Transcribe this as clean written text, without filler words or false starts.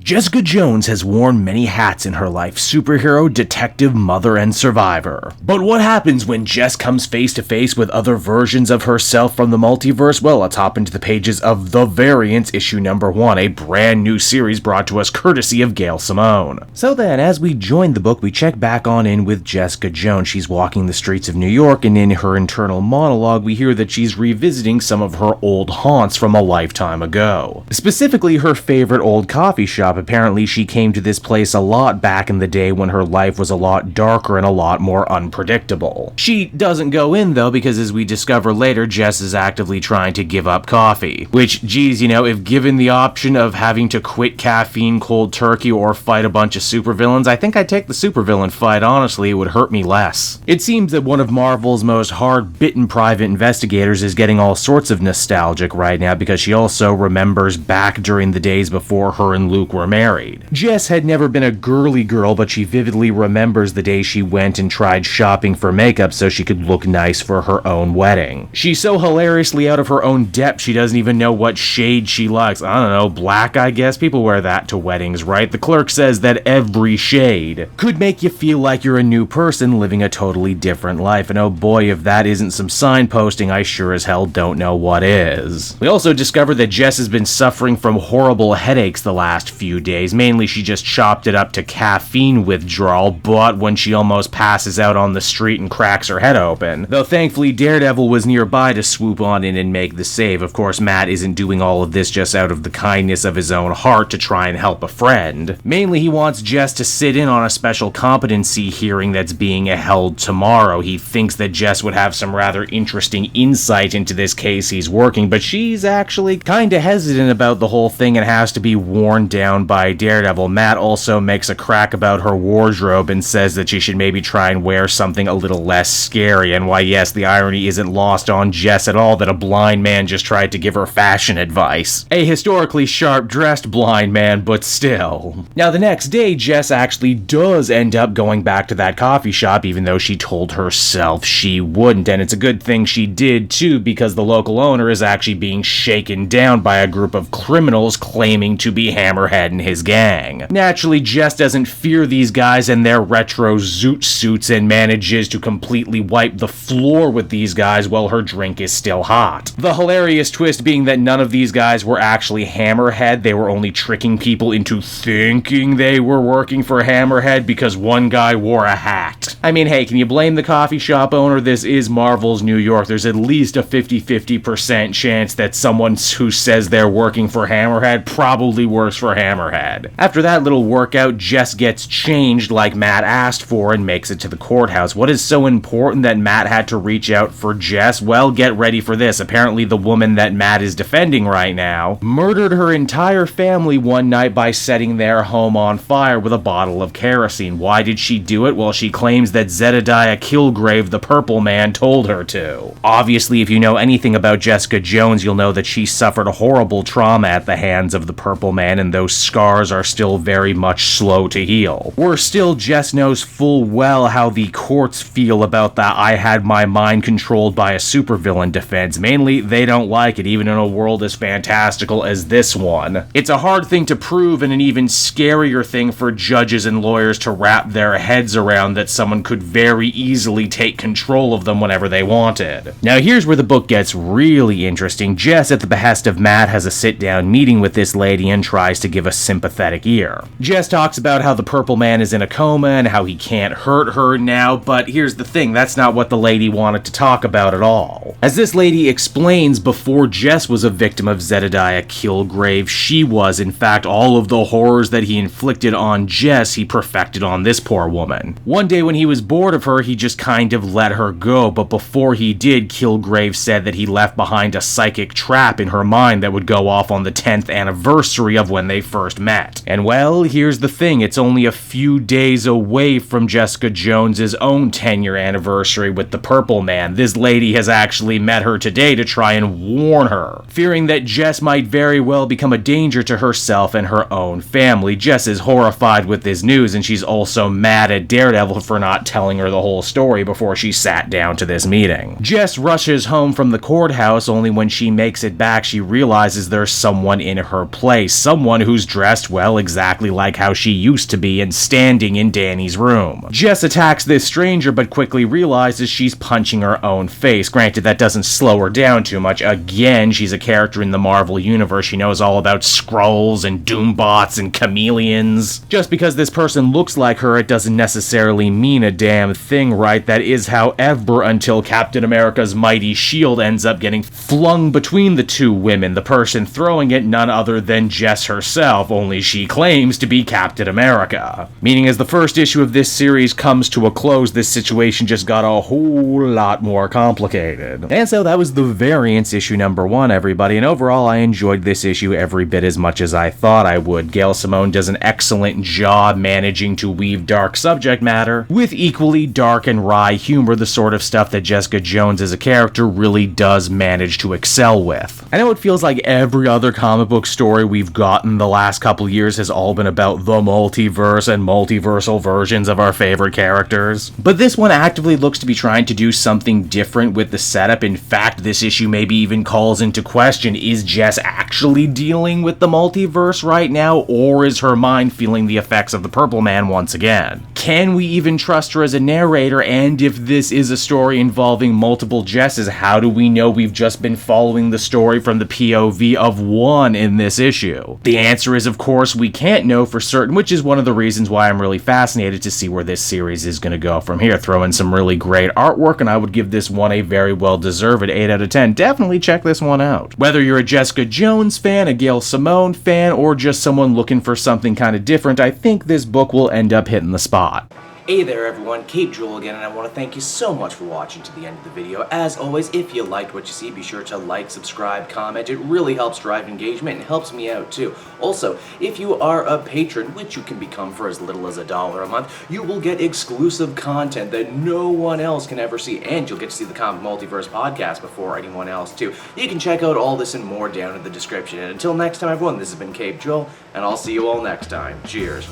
Jessica Jones has worn many hats in her life: superhero, detective, mother, and survivor. But what happens when Jess comes face to face with other versions of herself from the multiverse? Well, let's hop into the pages of The Variants, issue number 1, a brand new series brought to us courtesy of Gail Simone. So then, as we join the book, we check back on in with Jessica Jones. She's walking the streets of New York, and in her internal monologue, we hear that she's revisiting some of her old haunts from a lifetime ago. Specifically, her favorite old coffee shop. Apparently, she came to this place a lot back in the day when her life was a lot darker and a lot more unpredictable. She doesn't go in, though, because as we discover later, Jess is actively trying to give up coffee. Which, geez, if given the option of having to quit caffeine cold turkey or fight a bunch of supervillains, I think I'd take the supervillain fight. Honestly, it would hurt me less. It seems that one of Marvel's most hard-bitten private investigators is getting all sorts of nostalgic right now because she also remembers back during the days before her and Luke were married. Jess had never been a girly girl, but she vividly remembers the day she went and tried shopping for makeup so she could look nice for her own wedding. She's so hilariously out of her own depth she doesn't even know what shade she likes. I don't know, black, I guess? People wear that to weddings, right? The clerk says that every shade could make you feel like you're a new person living a totally different life, and oh boy, if that isn't some signposting, I sure as hell don't know what is. We also discover that Jess has been suffering from horrible headaches the last few days. Mainly she just chopped it up to caffeine withdrawal, but when she almost passes out on the street and cracks her head open. Though thankfully Daredevil was nearby to swoop on in and make the save. Of course, Matt isn't doing all of this just out of the kindness of his own heart to try and help a friend. Mainly he wants Jess to sit in on a special competency hearing that's being held tomorrow. He thinks that Jess would have some rather interesting insight into this case he's working, but she's actually kinda hesitant about the whole thing and has to be worn down by Daredevil. Matt also makes a crack about her wardrobe and says that she should maybe try and wear something a little less scary, and why yes, the irony isn't lost on Jess at all that a blind man just tried to give her fashion advice. A historically sharp-dressed blind man, but still. Now the next day, Jess actually does end up going back to that coffee shop even though she told herself she wouldn't, and it's a good thing she did too because the local owner is actually being shaken down by a group of criminals claiming to be Hammerhead and his gang. Naturally, Jess doesn't fear these guys and their retro zoot suits and manages to completely wipe the floor with these guys while her drink is still hot. The hilarious twist being that none of these guys were actually Hammerhead, they were only tricking people into thinking they were working for Hammerhead because one guy wore a hat. I mean, hey, can you blame the coffee shop owner? This is Marvel's New York. There's at least a 50-50% chance that someone who says they're working for Hammerhead probably works for Hammerhead. After that little workout, Jess gets changed like Matt asked for and makes it to the courthouse. What is so important that Matt had to reach out for Jess? Well, get ready for this. Apparently the woman that Matt is defending right now murdered her entire family one night by setting their home on fire with a bottle of kerosene. Why did she do it? Well, she claims that Zedediah Kilgrave, the Purple Man, told her to. Obviously, if you know anything about Jessica Jones, you'll know that she suffered a horrible trauma at the hands of the Purple Man, and those scars are still very much slow to heal. Worse still, Jess knows full well how the courts feel about that I had my mind controlled by a supervillain defense. Mainly, they don't like it, even in a world as fantastical as this one. It's a hard thing to prove and an even scarier thing for judges and lawyers to wrap their heads around that someone could very easily take control of them whenever they wanted. Now here's where the book gets really interesting. Jess, at the behest of Matt, has a sit-down meeting with this lady and tries to give a sympathetic ear. Jess talks about how the Purple Man is in a coma and how he can't hurt her now, but here's the thing, that's not what the lady wanted to talk about at all. As this lady explains, before Jess was a victim of Zedediah Kilgrave, she was, in fact, all of the horrors that he inflicted on Jess, he perfected on this poor woman. One day when he was bored of her, he just kind of let her go, but before he did, Kilgrave said that he left behind a psychic trap in her mind that would go off on the 10th anniversary of when they first met. And well, here's the thing, it's only a few days away from Jessica Jones's own 10-year anniversary with the Purple Man. This lady has actually met her today to try and warn her, fearing that Jess might very well become a danger to herself and her own family. Jess is horrified with this news, and she's also mad at Daredevil for not telling her the whole story before she sat down to this meeting. Jess rushes home from the courthouse, only when she makes it back she realizes there's someone in her place, someone who's dressed, well, exactly like how she used to be and standing in Danny's room. Jess attacks this stranger but quickly realizes she's punching her own face. Granted, that doesn't slow her down too much. Again, she's a character in the Marvel Universe. She knows all about Skrulls and Doombots and chameleons. Just because this person looks like her, it doesn't necessarily mean a damn thing, right? That is, however, until Captain America's mighty shield ends up getting flung between the two women, the person throwing it none other than Jess herself, only she claims to be Captain America. Meaning as the first issue of this series comes to a close, this situation just got a whole lot more complicated. And so that was the Variants issue number 1, everybody, and overall I enjoyed this issue every bit as much as I thought I would. Gail Simone does an excellent job managing to weave dark subject matter with equally dark and wry humor, the sort of stuff that Jessica Jones as a character really does manage to excel with. I know it feels like every other comic book story we've gotten the last couple years has all been about the multiverse and multiversal versions of our favorite characters, but this one actively looks to be trying to do something different with the setup. In fact, this issue maybe even calls into question, is Jess actually dealing with the multiverse right now, or is her mind feeling the effects of the Purple Man once again? Can we even trust her as a narrator? And if this is a story involving multiple Jesses, how do we know we've just been following the story from the POV of one in this issue? The answer is, of course, we can't know for certain, which is one of the reasons why I'm really fascinated to see where this series is going to go from here. Throw in some really great artwork, and I would give this one a very well-deserved 8 out of 10. Definitely check this one out. Whether you're a Jessica Jones fan, a Gail Simone fan, or just someone looking for something kind of different, I think this book will end up hitting the spot. Hey there everyone, Cape Joel again, and I want to thank you so much for watching to the end of the video. As always, if you liked what you see, be sure to like, subscribe, comment. It really helps drive engagement and helps me out too. Also, if you are a patron, which you can become for as little as $1 a month, you will get exclusive content that no one else can ever see, and you'll get to see the Comic Multiverse podcast before anyone else too. You can check out all this and more down in the description. And until next time everyone, this has been Cape Joel, and I'll see you all next time. Cheers.